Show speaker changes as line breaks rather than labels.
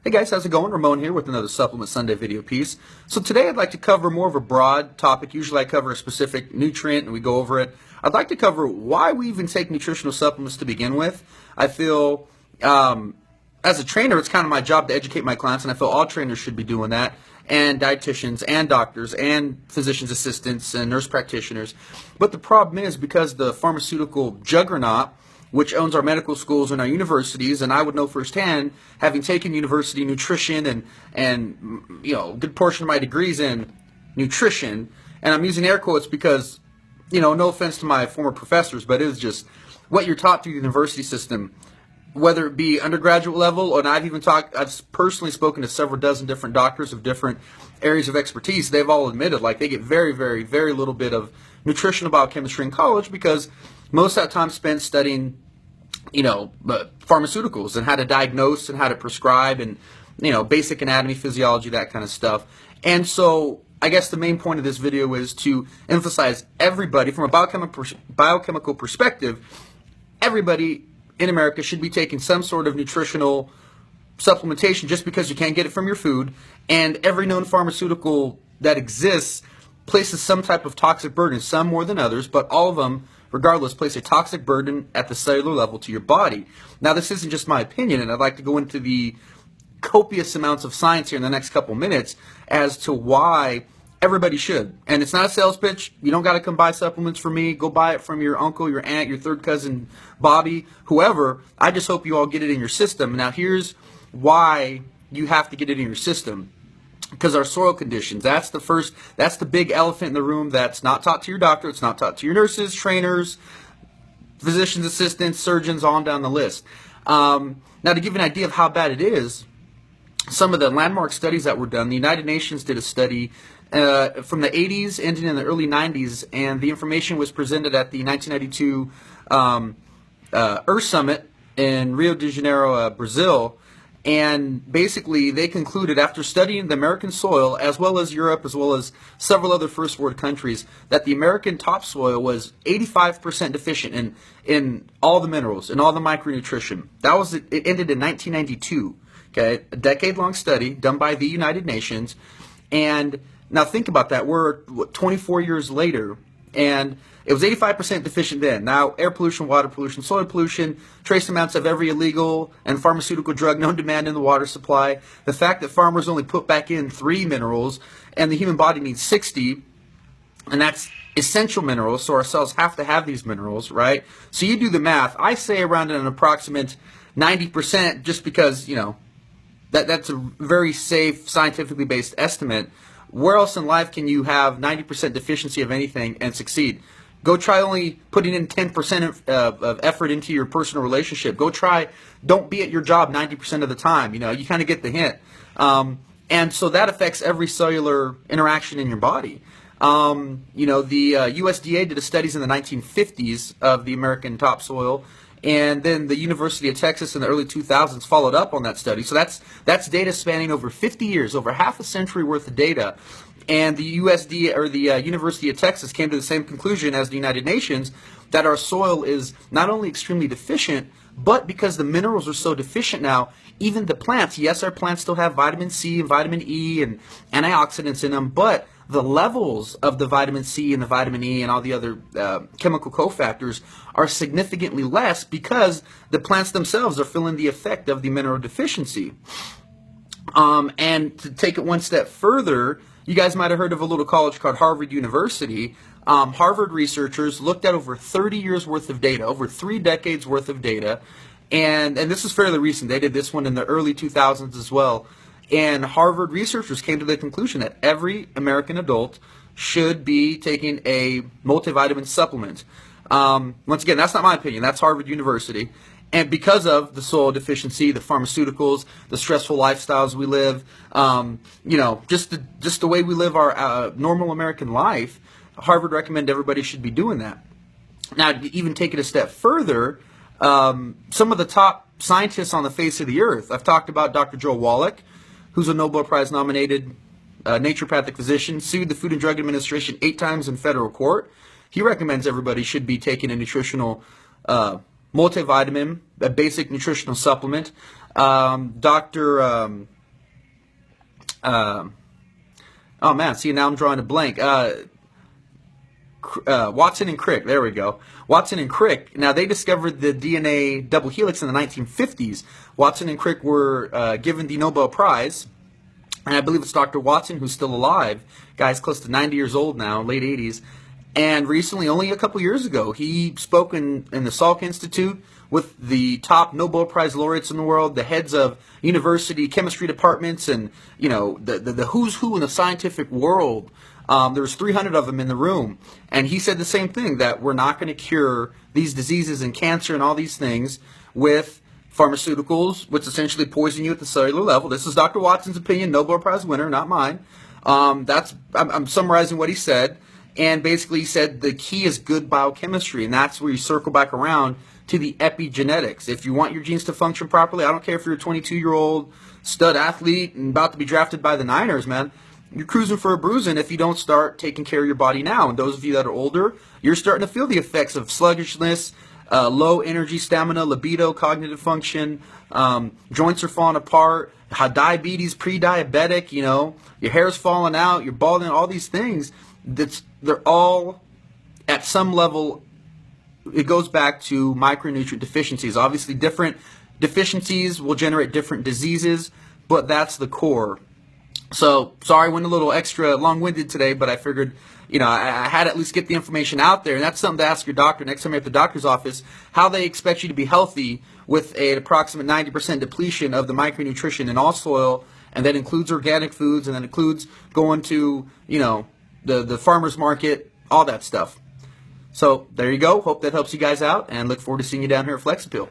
Hey guys, how's it going? Ramon here with another Supplement Sunday video piece. So today I'd like to cover more of a broad topic. Usually I cover a specific nutrient and we go over it. I'd like to cover why we even take nutritional supplements to begin with. I feel as a trainer it's kind of my job to educate my clients, and I feel all trainers should be doing that, and dietitians and doctors and physician's assistants and nurse practitioners. But the problem is, because the pharmaceutical juggernaut, which owns our medical schools and our universities, and I would know firsthand, having taken university nutrition and a good portion of my degrees in nutrition, and I'm using air quotes because, no offense to my former professors, but it is just what you're taught through the university system, whether it be undergraduate level, and I've personally spoken to several dozen different doctors of different areas of expertise. They've all admitted, they get very, very, very little bit of nutritional biochemistry in college, because most of that time spent studying pharmaceuticals and how to diagnose and how to prescribe and, basic anatomy, physiology, that kind of stuff. And so I guess the main point of this video is to emphasize everybody, from a biochemical perspective, everybody in America should be taking some sort of nutritional supplementation just because you can't get it from your food. And every known pharmaceutical that exists places some type of toxic burden, some more than others, but all of them, regardless, place a toxic burden at the cellular level to your body. Now, this isn't just my opinion, and I'd like to go into the copious amounts of science here in the next couple minutes as to why everybody should. And it's not a sales pitch. You don't got to come buy supplements from me. Go buy it from your uncle, your aunt, your third cousin, Bobby, whoever. I just hope you all get it in your system. Now, here's why you have to get it in your system. Because our soil conditions, that's the big elephant in the room that's not taught to your doctor, it's not taught to your nurses, trainers, physician's assistants, surgeons, on down the list. Now, to give you an idea of how bad it is, some of the landmark studies that were done, the United Nations did a study from the 80s ending in the early 90s, and the information was presented at the 1992 Earth Summit in Rio de Janeiro, Brazil. And basically, they concluded, after studying the American soil, as well as Europe, as well as several other first world countries, that the American topsoil was 85% deficient in all the minerals, in all the micronutrition. It ended in 1992, okay? A decade-long study done by the United Nations. And now think about that. We're 24 years later, and it was 85% deficient then. Now, air pollution, water pollution, soil pollution, trace amounts of every illegal and pharmaceutical drug known to man in the water supply, the fact that farmers only put back in 3 minerals and the human body needs 60, and that's essential minerals, so our cells have to have these minerals, right? So you do the math. I say around an approximate 90%, just because, that's a very safe, scientifically based estimate. Where else in life can you have 90% deficiency of anything and succeed? Go try only putting in 10% of effort into your personal relationship. Don't be at your job 90% of the time. You kind of get the hint. And so that affects every cellular interaction in your body. The USDA did studies in the 1950s of the American topsoil, and then the University of Texas in the early 2000s followed up on that study. So that's data spanning over 50 years, over half a century worth of data. And the USDA, or the University of Texas, came to the same conclusion as the United Nations, that our soil is not only extremely deficient, but because the minerals are so deficient now, even the plants, yes, our plants still have vitamin C and vitamin E and antioxidants in them, but the levels of the vitamin C and the vitamin E and all the other chemical cofactors are significantly less, because the plants themselves are feeling the effect of the mineral deficiency. And to take it one step further, you guys might have heard of a little college called Harvard University. Harvard researchers looked at over 30 years worth of data, over 3 decades worth of data, and this is fairly recent. They did this one in the early 2000s as well. And Harvard researchers came to the conclusion that every American adult should be taking a multivitamin supplement. Once again, that's not my opinion. That's Harvard University. And because of the soil deficiency, the pharmaceuticals, the stressful lifestyles we live, just the way we live our normal American life, Harvard recommended everybody should be doing that. Now, to even take it a step further, some of the top scientists on the face of the earth, I've talked about Dr. Joe Wallach, who's a Nobel Prize nominated naturopathic physician, sued the Food and Drug Administration 8 times in federal court. He recommends everybody should be taking a nutritional multivitamin, a basic nutritional supplement. Dr. Oh man, see now I'm drawing a blank. Watson and Crick, there we go. Watson and Crick, now they discovered the DNA double helix in the 1950s. Watson and Crick were given the Nobel Prize, and I believe it's Dr. Watson who's still alive. Guy's close to 90 years old now, late 80s. And recently, only a couple years ago, he spoke in the Salk Institute with the top Nobel Prize laureates in the world, the heads of university chemistry departments, and the who's who in the scientific world. There was 300 of them in the room, and he said the same thing, that we're not going to cure these diseases and cancer and all these things with pharmaceuticals, which essentially poison you at the cellular level. This is Dr. Watson's opinion, Nobel Prize winner, not mine. I'm summarizing what he said. And basically he said the key is good biochemistry, and that's where you circle back around to the epigenetics. If you want your genes to function properly, I don't care if you're a 22-year-old stud athlete and about to be drafted by the Niners, man. You're cruising for a bruising if you don't start taking care of your body now. And those of you that are older, you're starting to feel the effects of sluggishness, low energy, stamina, libido, cognitive function, joints are falling apart, diabetes, pre-diabetic, your hair's falling out, you're balding, all these things. They're all, at some level, it goes back to micronutrient deficiencies. Obviously, different deficiencies will generate different diseases, but that's the core. So, sorry I went a little extra long-winded today, but I figured, I had to at least get the information out there. And that's something to ask your doctor next time you're at the doctor's office, how they expect you to be healthy with an approximate 90% depletion of the micronutrition in all soil, and that includes organic foods, and that includes going to, the farmer's market, all that stuff. So there you go. Hope that helps you guys out, and look forward to seeing you down here at Flex Appeal.